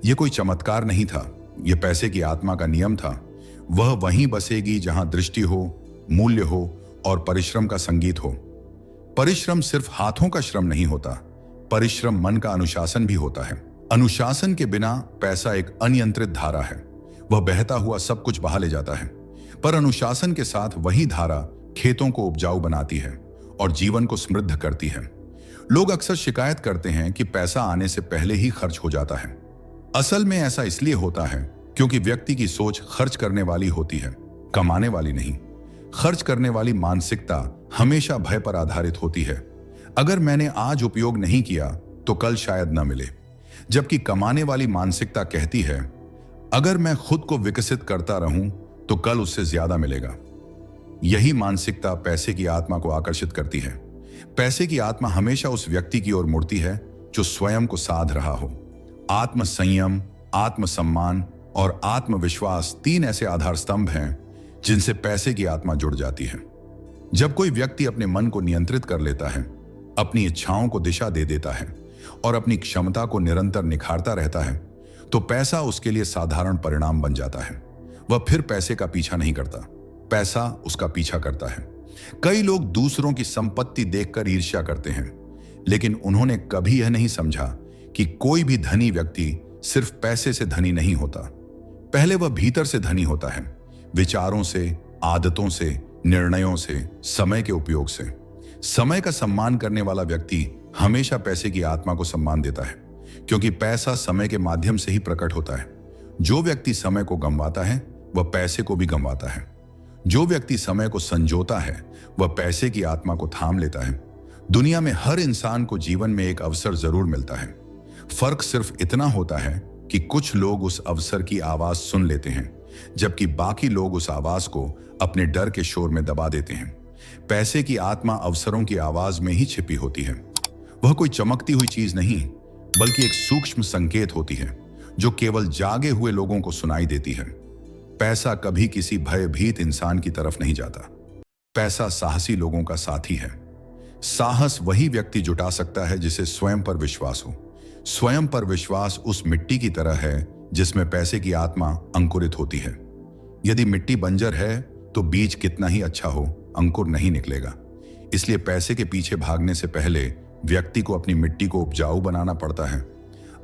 यह कोई चमत्कार नहीं था, यह पैसे की आत्मा का नियम था। वह वहीं बसेगी जहां दृष्टि हो, मूल्य हो और परिश्रम का संगीत हो। परिश्रम सिर्फ हाथों का श्रम नहीं होता, परिश्रम मन का अनुशासन भी होता है। अनुशासन के बिना पैसा एक अनियंत्रित धारा है, वह बहता हुआ सब कुछ बहा ले जाता है। पर अनुशासन के साथ वही धारा खेतों को उपजाऊ बनाती है और जीवन को समृद्ध करती है। लोग अक्सर शिकायत करते हैं कि पैसा आने से पहले ही खर्च हो जाता है। असल में ऐसा इसलिए होता है क्योंकि व्यक्ति की सोच खर्च करने वाली होती है, कमाने वाली नहीं। खर्च करने वाली मानसिकता हमेशा भय पर आधारित होती है। अगर मैंने आज उपयोग नहीं किया तो कल शायद न मिले। जबकि कमाने वाली मानसिकता कहती है, अगर मैं खुद को विकसित करता रहूं तो कल उससे ज्यादा मिलेगा। यही मानसिकता पैसे की आत्मा को आकर्षित करती है। पैसे की आत्मा हमेशा उस व्यक्ति की ओर मुड़ती है जो स्वयं को साध रहा हो। आत्म संयम, आत्मसम्मान और आत्मविश्वास 3 ऐसे आधार स्तंभ हैं जिनसे पैसे की आत्मा जुड़ जाती है। जब कोई व्यक्ति अपने मन को नियंत्रित कर लेता है, अपनी इच्छाओं को दिशा दे देता है और अपनी क्षमता को निरंतर निखारता रहता है, तो पैसा उसके लिए साधारण परिणाम बन जाता है। वह फिर पैसे का पीछा नहीं करता, पैसा उसका पीछा करता है। कई लोग दूसरों की संपत्ति देखकर ईर्ष्या करते हैं, लेकिन उन्होंने कभी यह नहीं समझा कि कोई भी धनी व्यक्ति सिर्फ पैसे से धनी नहीं होता। पहले वह भीतर से धनी होता है, विचारों से, आदतों से, निर्णयों से, समय के उपयोग से। समय का सम्मान करने वाला व्यक्ति हमेशा पैसे की आत्मा को सम्मान देता है, क्योंकि पैसा समय के माध्यम से ही प्रकट होता है। जो व्यक्ति समय को गंवाता है वह पैसे को भी गंवाता है। जो व्यक्ति समय को संजोता है वह पैसे की आत्मा को थाम लेता है। दुनिया में हर इंसान को जीवन में एक अवसर जरूर मिलता है। फर्क सिर्फ इतना होता है कि कुछ लोग उस अवसर की आवाज सुन लेते हैं, जबकि बाकी लोग उस आवाज को अपने डर के शोर में दबा देते हैं। पैसे की आत्मा अवसरों की आवाज में ही छिपी होती है। वह कोई चमकती हुई चीज नहीं, बल्कि एक सूक्ष्म संकेत होती है जो केवल जागे हुए लोगों को सुनाई देती है। पैसा कभी किसी भयभीत इंसान की तरफ नहीं जाता। पैसा साहसी लोगों का साथी है। साहस वही व्यक्ति जुटा सकता है जिसे स्वयं पर विश्वास हो। स्वयं पर विश्वास उस मिट्टी की तरह है जिसमें पैसे की आत्मा अंकुरित होती है। यदि मिट्टी बंजर है तो बीज कितना ही अच्छा हो, अंकुर नहीं निकलेगा। इसलिए पैसे के पीछे भागने से पहले व्यक्ति को अपनी मिट्टी को उपजाऊ बनाना पड़ता है,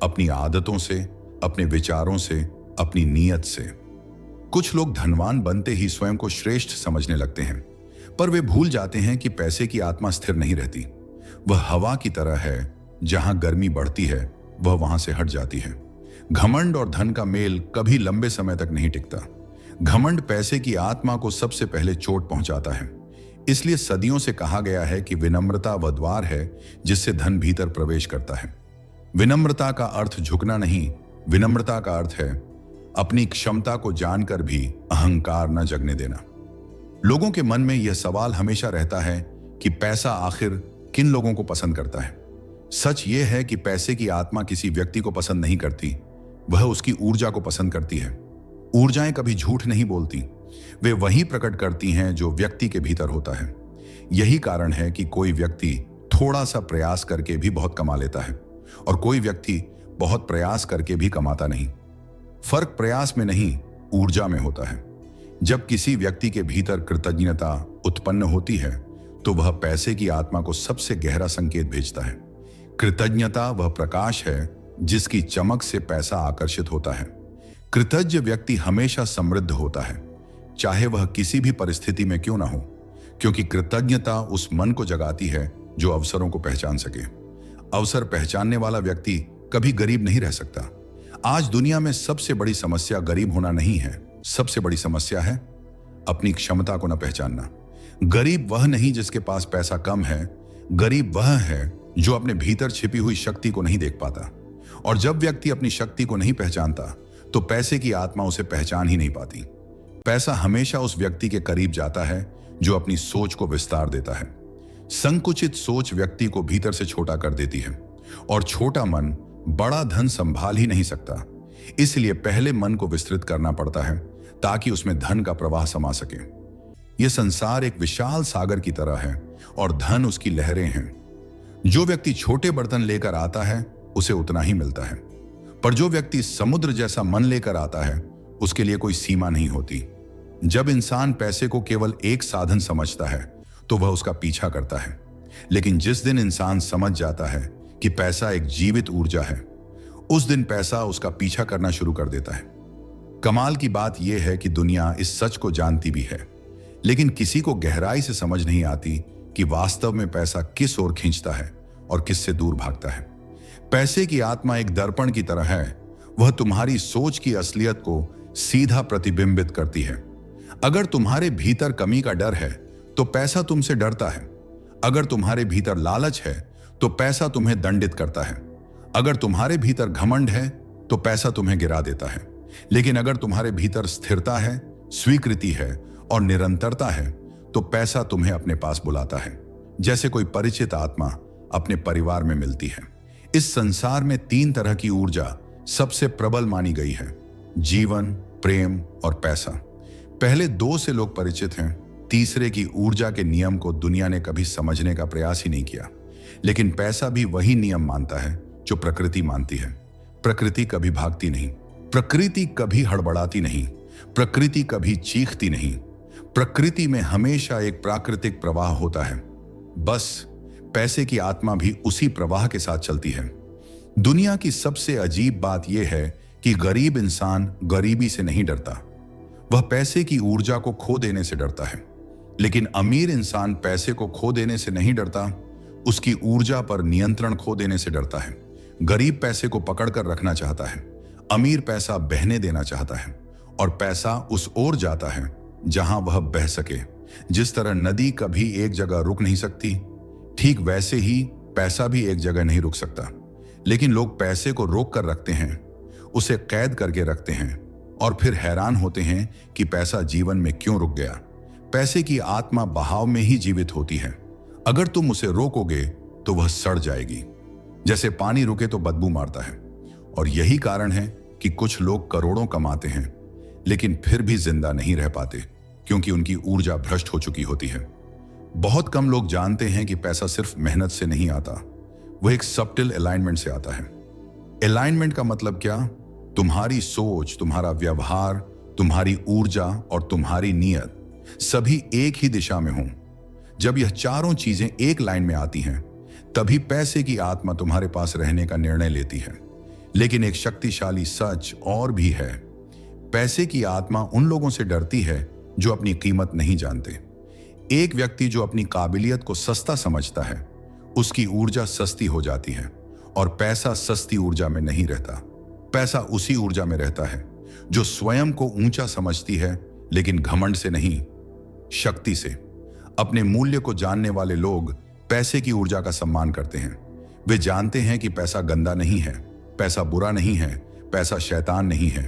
अपनी आदतों से, अपने विचारों से, अपनी नीयत से। कुछ लोग धनवान बनते ही स्वयं को श्रेष्ठ समझने लगते हैं, पर वे भूल जाते हैं कि पैसे की आत्मा स्थिर नहीं रहती। वह हवा की तरह है, जहां गर्मी बढ़ती है वह वहां से हट जाती है। घमंड और धन का मेल कभी लंबे समय तक नहीं टिकता। घमंड पैसे की आत्मा को सबसे पहले चोट पहुंचाता है। इसलिए सदियों से कहा गया है कि विनम्रता वह द्वार है जिससे धन भीतर प्रवेश करता है। विनम्रता का अर्थ झुकना नहीं, विनम्रता का अर्थ है अपनी क्षमता को जानकर भी अहंकार न जगने देना। लोगों के मन में यह सवाल हमेशा रहता है कि पैसा आखिर किन लोगों को पसंद करता है। सच यह है कि पैसे की आत्मा किसी व्यक्ति को पसंद नहीं करती, वह उसकी ऊर्जा को पसंद करती है। ऊर्जाएं कभी झूठ नहीं बोलती, वे वही प्रकट करती हैं जो व्यक्ति के भीतर होता है। यही कारण है कि कोई व्यक्ति थोड़ा सा प्रयास करके भी बहुत कमा लेता है और कोई व्यक्ति बहुत प्रयास करके भी कमाता नहीं। फर्क प्रयास में नहीं, ऊर्जा में होता है। जब किसी व्यक्ति के भीतर कृतज्ञता उत्पन्न होती है तो वह पैसे की आत्मा को सबसे गहरा संकेत भेजता है। कृतज्ञता वह प्रकाश है जिसकी चमक से पैसा आकर्षित होता है। कृतज्ञ व्यक्ति हमेशा समृद्ध होता है, चाहे वह किसी भी परिस्थिति में क्यों ना हो, क्योंकि कृतज्ञता उस मन को जगाती है जो अवसरों को पहचान सके। अवसर पहचानने वाला व्यक्ति कभी गरीब नहीं रह सकता। आज दुनिया में सबसे बड़ी समस्या गरीब होना नहीं है, सबसे बड़ी समस्या है अपनी क्षमता को न पहचानना। गरीब वह नहीं जिसके पास पैसा कम है, गरीब वह है जो अपने भीतर छिपी हुई शक्ति को नहीं देख पाता। और जब व्यक्ति अपनी शक्ति को नहीं पहचानता तो पैसे की आत्मा उसे पहचान ही नहीं पाती। पैसा हमेशा उस व्यक्ति के करीब जाता है जो अपनी सोच को विस्तार देता है। संकुचित सोच व्यक्ति को भीतर से छोटा कर देती है और छोटा मन बड़ा धन संभाल ही नहीं सकता। इसलिए पहले मन को विस्तृत करना पड़ता है ताकि उसमें धन का प्रवाह समा सके। यह संसार एक विशाल सागर की तरह है और धन उसकी लहरें हैं। जो व्यक्ति छोटे बर्तन लेकर आता है उसे उतना ही मिलता है, पर जो व्यक्ति समुद्र जैसा मन लेकर आता है उसके लिए कोई सीमा नहीं होती। जब इंसान पैसे को केवल एक साधन समझता है तो वह उसका पीछा करता है, लेकिन जिस दिन इंसान समझ जाता है कि पैसा एक जीवित ऊर्जा है, उस दिन पैसा उसका पीछा करना शुरू कर देता है। कमाल की बात यह है कि दुनिया इस सच को जानती भी है, लेकिन किसी को गहराई से समझ नहीं आती कि वास्तव में पैसा किस ओर खींचता है और किससे दूर भागता है। पैसे की आत्मा एक दर्पण की तरह है, वह तुम्हारी सोच की असलियत को सीधा प्रतिबिंबित करती है। अगर तुम्हारे भीतर कमी का डर है तो पैसा तुमसे डरता है। अगर तुम्हारे भीतर लालच है तो पैसा तुम्हें दंडित करता है। अगर तुम्हारे भीतर घमंड है तो पैसा तुम्हें गिरा देता है। लेकिन अगर तुम्हारे भीतर स्थिरता है, स्वीकृति है और निरंतरता है तो पैसा तुम्हें अपने पास बुलाता है। जैसे कोई परिचित आत्मा अपने परिवार में मिलती है। इस संसार में 3 तरह की ऊर्जा सबसे प्रबल मानी गई है, जीवन, प्रेम और पैसा। पहले 2 से लोग परिचित हैं, तीसरे की ऊर्जा के नियम को दुनिया ने कभी समझने का प्रयास ही नहीं किया। लेकिन पैसा भी वही नियम मानता है जो प्रकृति मानती है। प्रकृति कभी भागती नहीं, प्रकृति कभी हड़बड़ाती नहीं, प्रकृति कभी चीखती नहीं। प्रकृति में हमेशा एक प्राकृतिक प्रवाह होता है। बस पैसे की आत्मा भी उसी प्रवाह के साथ चलती है। दुनिया की सबसे अजीब बात यह है कि गरीब इंसान गरीबी से नहीं डरता, वह पैसे की ऊर्जा को खो देने से डरता है। लेकिन अमीर इंसान पैसे को खो देने से नहीं डरता, उसकी ऊर्जा पर नियंत्रण खो देने से डरता है। गरीब पैसे को पकड़कर रखना चाहता है, अमीर पैसा बहने देना चाहता है, और पैसा उस ओर जाता है जहां वह बह सके। जिस तरह नदी कभी एक जगह रुक नहीं सकती, ठीक वैसे ही पैसा भी एक जगह नहीं रुक सकता। लेकिन लोग पैसे को रोक कर रखते हैं, उसे कैद करके रखते हैं, और फिर हैरान होते हैं कि पैसा जीवन में क्यों रुक गया। पैसे की आत्मा बहाव में ही जीवित होती है। अगर तुम उसे रोकोगे तो वह सड़ जाएगी। जैसे पानी रुके तो बदबू मारता है। और यही कारण है कि कुछ लोग करोड़ों कमाते हैं लेकिन फिर भी जिंदा नहीं रह पाते, क्योंकि उनकी ऊर्जा भ्रष्ट हो चुकी होती है। बहुत कम लोग जानते हैं कि पैसा सिर्फ मेहनत से नहीं आता, वह एक सबटिल अलाइनमेंट से आता है। अलाइनमेंट का मतलब क्या? तुम्हारी सोच, तुम्हारा व्यवहार, तुम्हारी ऊर्जा और तुम्हारी नीयत सभी एक ही दिशा में हों। जब यह चारों चीजें एक लाइन में आती हैं, तभी पैसे की आत्मा तुम्हारे पास रहने का निर्णय लेती है। लेकिन एक शक्तिशाली सच और भी है, पैसे की आत्मा उन लोगों से डरती है जो अपनी कीमत नहीं जानते। एक व्यक्ति जो अपनी काबिलियत को सस्ता समझता है, उसकी ऊर्जा सस्ती हो जाती है, और पैसा सस्ती ऊर्जा में नहीं रहता। पैसा उसी ऊर्जा में रहता है जो स्वयं को ऊंचा समझती है, लेकिन घमंड से नहीं, शक्ति से। अपने मूल्य को जानने वाले लोग पैसे की ऊर्जा का सम्मान करते हैं। वे जानते हैं कि पैसा गंदा नहीं है, पैसा बुरा नहीं है, पैसा शैतान नहीं है।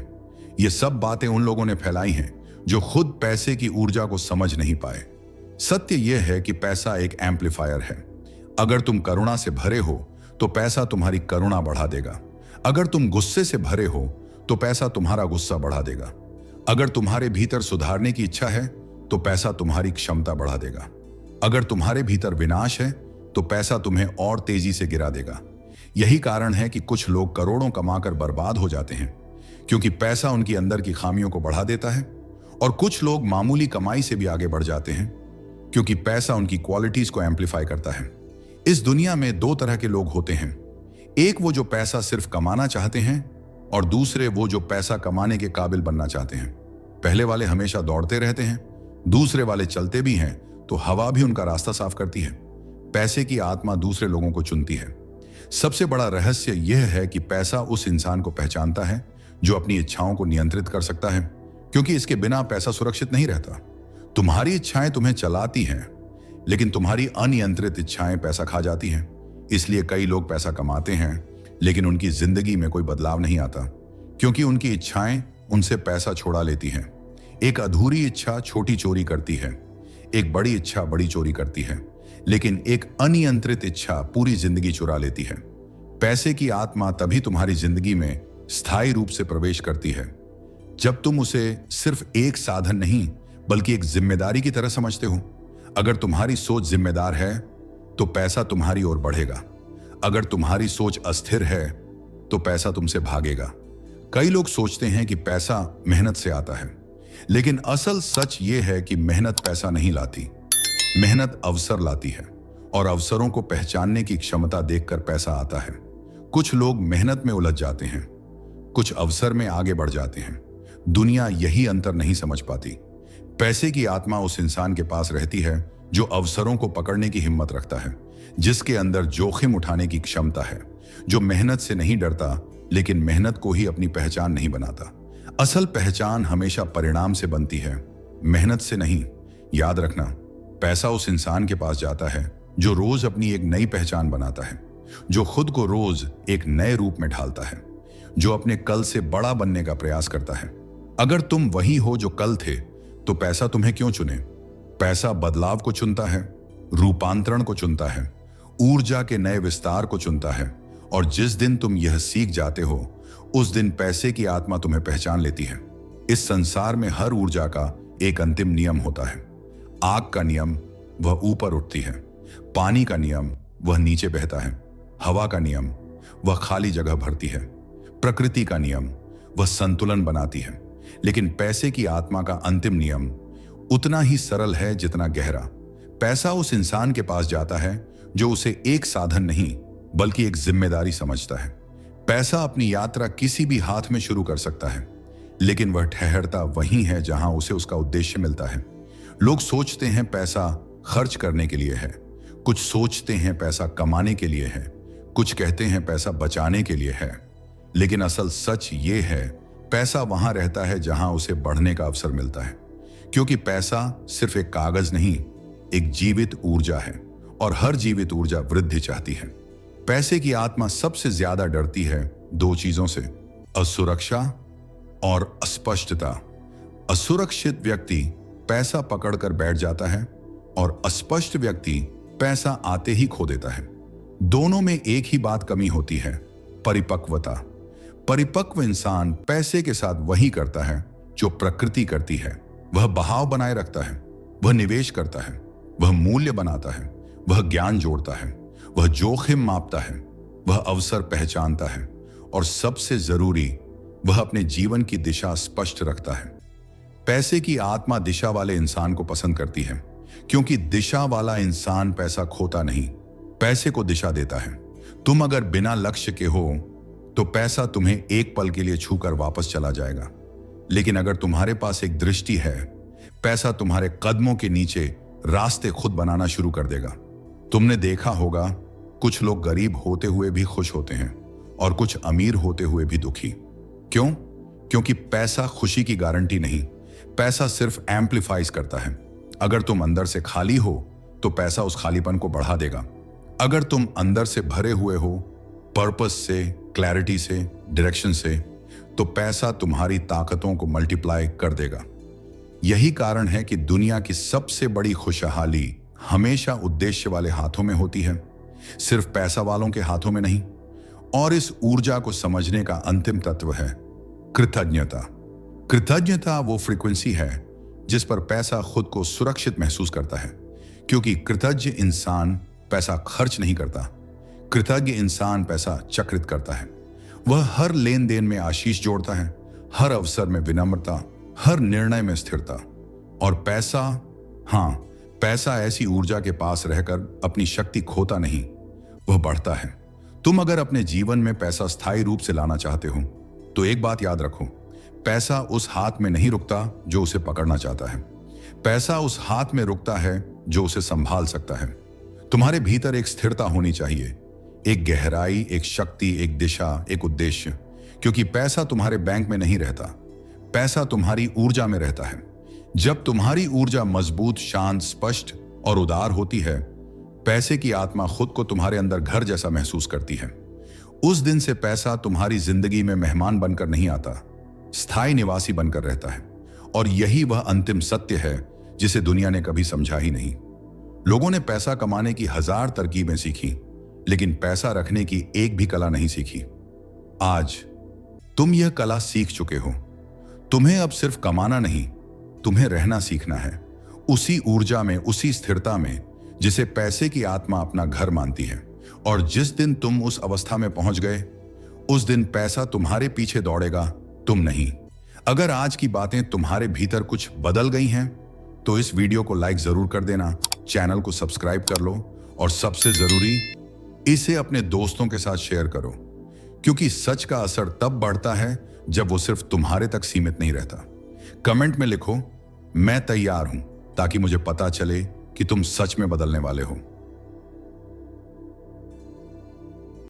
ये सब बातें उन लोगों ने फैलाई हैं जो खुद पैसे की ऊर्जा को समझ नहीं पाए। सत्य यह है कि पैसा एक एम्पलीफायर है। अगर तुम करुणा से भरे हो तो पैसा तुम्हारी करुणा बढ़ा देगा। अगर तुम गुस्से से भरे हो तो पैसा तुम्हारा गुस्सा बढ़ा देगा। अगर तुम्हारे भीतर सुधारने की इच्छा है तो पैसा तुम्हारी क्षमता बढ़ा देगा। अगर तुम्हारे भीतर विनाश है तो पैसा तुम्हें और तेजी से गिरा देगा। यही कारण है कि कुछ लोग करोड़ों कमाकर बर्बाद हो जाते हैं, क्योंकि पैसा उनकी अंदर की खामियों को बढ़ा देता है। और कुछ लोग मामूली कमाई से भी आगे बढ़ जाते हैं, क्योंकि पैसा उनकी क्वालिटीज को एम्पलीफाई करता है। इस दुनिया में 2 तरह के लोग होते हैं, एक वो जो पैसा सिर्फ कमाना चाहते हैं, और दूसरे वो जो पैसा कमाने के काबिल बनना चाहते हैं। पहले वाले हमेशा दौड़ते रहते हैं, दूसरे वाले चलते भी हैं तो हवा भी उनका रास्ता साफ करती है। पैसे की आत्मा दूसरे लोगों को चुनती है। सबसे बड़ा रहस्य यह है कि पैसा उस इंसान को पहचानता है जो अपनी इच्छाओं को नियंत्रित कर सकता है, क्योंकि इसके बिना पैसा सुरक्षित नहीं रहता। तुम्हारी इच्छाएं तुम्हें चलाती हैं, लेकिन तुम्हारी अनियंत्रित इच्छाएं पैसा खा जाती हैं। इसलिए कई लोग पैसा कमाते हैं लेकिन उनकी जिंदगी में कोई बदलाव नहीं आता, क्योंकि उनकी इच्छाएं उनसे पैसा छोड़ा लेती हैं। एक अधूरी इच्छा छोटी चोरी करती है, एक बड़ी इच्छा बड़ी चोरी करती है, लेकिन एक अनियंत्रित इच्छा पूरी जिंदगी चुरा लेती है। पैसे की आत्मा तभी तुम्हारी जिंदगी में स्थायी रूप से प्रवेश करती है जब तुम उसे सिर्फ एक साधन नहीं बल्कि एक जिम्मेदारी की तरह समझते हो। अगर तुम्हारी सोच जिम्मेदार है तो पैसा तुम्हारी ओर बढ़ेगा। अगर तुम्हारी सोच अस्थिर है तो पैसा तुमसे भागेगा। कई लोग सोचते हैं कि पैसा मेहनत से आता है, लेकिन असल सच यह है कि मेहनत पैसा नहीं लाती, मेहनत अवसर लाती है, और अवसरों को पहचानने की क्षमता देखकर पैसा आता है। कुछ लोग मेहनत में उलझ जाते हैं, कुछ अवसर में आगे बढ़ जाते हैं। दुनिया यही अंतर नहीं समझ पाती। पैसे की आत्मा उस इंसान के पास रहती है जो अवसरों को पकड़ने की हिम्मत रखता है, जिसके अंदर जोखिम उठाने की क्षमता है, जो मेहनत से नहीं डरता लेकिन मेहनत को ही अपनी पहचान नहीं बनाता। असल पहचान हमेशा परिणाम से बनती है, मेहनत से नहीं। याद रखना, पैसा उस इंसान के पास जाता है जो रोज अपनी एक नई पहचान बनाता है, जो खुद को रोज एक नए रूप में ढालता है, जो अपने कल से बड़ा बनने का प्रयास करता है। अगर तुम वही हो जो कल थे तो पैसा तुम्हें क्यों चुने? पैसा बदलाव को चुनता है, रूपांतरण को चुनता है, ऊर्जा के नए विस्तार को चुनता है। और जिस दिन तुम यह सीख जाते हो, उस दिन पैसे की आत्मा तुम्हें पहचान लेती है। इस संसार में हर ऊर्जा का एक अंतिम नियम होता है। आग का नियम, वह ऊपर उठती है। पानी का नियम, वह नीचे बहता है। हवा का नियम, वह खाली जगह भरती है। प्रकृति का नियम, वह संतुलन बनाती है। लेकिन पैसे की आत्मा का अंतिम नियम उतना ही सरल है जितना गहरा। पैसा उस इंसान के पास जाता है जो उसे एक साधन नहीं बल्कि एक जिम्मेदारी समझता है। पैसा अपनी यात्रा किसी भी हाथ में शुरू कर सकता है, लेकिन वह ठहरता वहीं है जहां उसे उसका उद्देश्य मिलता है। लोग सोचते हैं पैसा खर्च करने के लिए है, कुछ सोचते हैं पैसा कमाने के लिए है, कुछ कहते हैं पैसा बचाने के लिए है। लेकिन असल सच ये है, पैसा वहां रहता है जहां उसे बढ़ने का अवसर मिलता है। क्योंकि पैसा सिर्फ एक कागज नहीं, एक जीवित ऊर्जा है, और हर जीवित ऊर्जा वृद्धि चाहती है। पैसे की आत्मा सबसे ज्यादा डरती है दो चीजों से, असुरक्षा और अस्पष्टता। असुरक्षित व्यक्ति पैसा पकड़कर बैठ जाता है और अस्पष्ट व्यक्ति पैसा आते ही खो देता है। दोनों में एक ही बात कमी होती है, परिपक्वता। परिपक्व इंसान पैसे के साथ वही करता है जो प्रकृति करती है। वह बहाव बनाए रखता है, वह निवेश करता है, वह मूल्य बनाता है, वह ज्ञान जोड़ता है, वह जोखिम मापता है, वह अवसर पहचानता है, और सबसे जरूरी, वह अपने जीवन की दिशा स्पष्ट रखता है। पैसे की आत्मा दिशा वाले इंसान को पसंद करती है, क्योंकि दिशा वाला इंसान पैसा खोता नहीं, पैसे को दिशा देता है। तुम अगर बिना लक्ष्य के हो तो पैसा तुम्हें एक पल के लिए छूकर वापस चला जाएगा। लेकिन अगर तुम्हारे पास एक दृष्टि है, पैसा तुम्हारे कदमों के नीचे रास्ते खुद बनाना शुरू कर देगा। तुमने देखा होगा, कुछ लोग गरीब होते हुए भी खुश होते हैं और कुछ अमीर होते हुए भी दुखी। क्यों? क्योंकि पैसा खुशी की गारंटी नहीं, पैसा सिर्फ एम्पलीफाइज करता है। अगर तुम अंदर से खाली हो तो पैसा उस खालीपन को बढ़ा देगा। अगर तुम अंदर से भरे हुए हो, पर्पस से, क्लैरिटी से, डायरेक्शन से, तो पैसा तुम्हारी ताकतों को मल्टीप्लाई कर देगा। यही कारण है कि दुनिया की सबसे बड़ी खुशहाली हमेशा उद्देश्य वाले हाथों में होती है, सिर्फ पैसा वालों के हाथों में नहीं। और इस ऊर्जा को समझने का अंतिम तत्व है कृतज्ञता। कृतज्ञता वो फ्रीक्वेंसी है जिस पर पैसा खुद को सुरक्षित महसूस करता है, क्योंकि कृतज्ञ इंसान पैसा खर्च नहीं करता। कृतज्ञ इंसान पैसा चक्रित करता है। वह हर लेन देन में आशीष जोड़ता है, हर अवसर में विनम्रता, हर निर्णय में स्थिरता। और पैसा, हाँ, पैसा ऐसी ऊर्जा के पास रहकर अपनी शक्ति खोता नहीं, वह बढ़ता है। तुम अगर अपने जीवन में पैसा स्थायी रूप से लाना चाहते हो तो एक बात याद रखो, पैसा उस हाथ में नहीं रुकता जो उसे पकड़ना चाहता है। पैसा उस हाथ में रुकता है जो उसे संभाल सकता है। तुम्हारे भीतर एक स्थिरता होनी चाहिए, एक गहराई, एक शक्ति, एक दिशा, एक उद्देश्य। क्योंकि पैसा तुम्हारे बैंक में नहीं रहता, पैसा तुम्हारी ऊर्जा में रहता है। जब तुम्हारी ऊर्जा मजबूत, शांत, स्पष्ट और उदार होती है, पैसे की आत्मा खुद को तुम्हारे अंदर घर जैसा महसूस करती है। उस दिन से पैसा तुम्हारी जिंदगी में मेहमान बनकर नहीं आता, स्थायी निवासी बनकर रहता है। और यही वह अंतिम सत्य है जिसे दुनिया ने कभी समझा ही नहीं। लोगों ने पैसा कमाने की 1000 तरकीबें सीखी, लेकिन पैसा रखने की एक भी कला नहीं सीखी। आज तुम यह कला सीख चुके हो। तुम्हें अब सिर्फ कमाना नहीं, तुम्हें रहना सीखना है, उसी ऊर्जा में, उसी स्थिरता में जिसे पैसे की आत्मा अपना घर मानती है। और जिस दिन तुम उस अवस्था में पहुंच गए, उस दिन पैसा तुम्हारे पीछे दौड़ेगा, तुम नहीं। अगर आज की बातें तुम्हारे भीतर कुछ बदल गई हैं तो इस वीडियो को लाइक जरूर कर देना, चैनल को सब्सक्राइब कर लो, और सबसे जरूरी, इसे अपने दोस्तों के साथ शेयर करो। क्योंकि सच का असर तब बढ़ता है जब वो सिर्फ तुम्हारे तक सीमित नहीं रहता। कमेंट में लिखो, मैं तैयार हूं, ताकि मुझे पता चले कि तुम सच में बदलने वाले हो।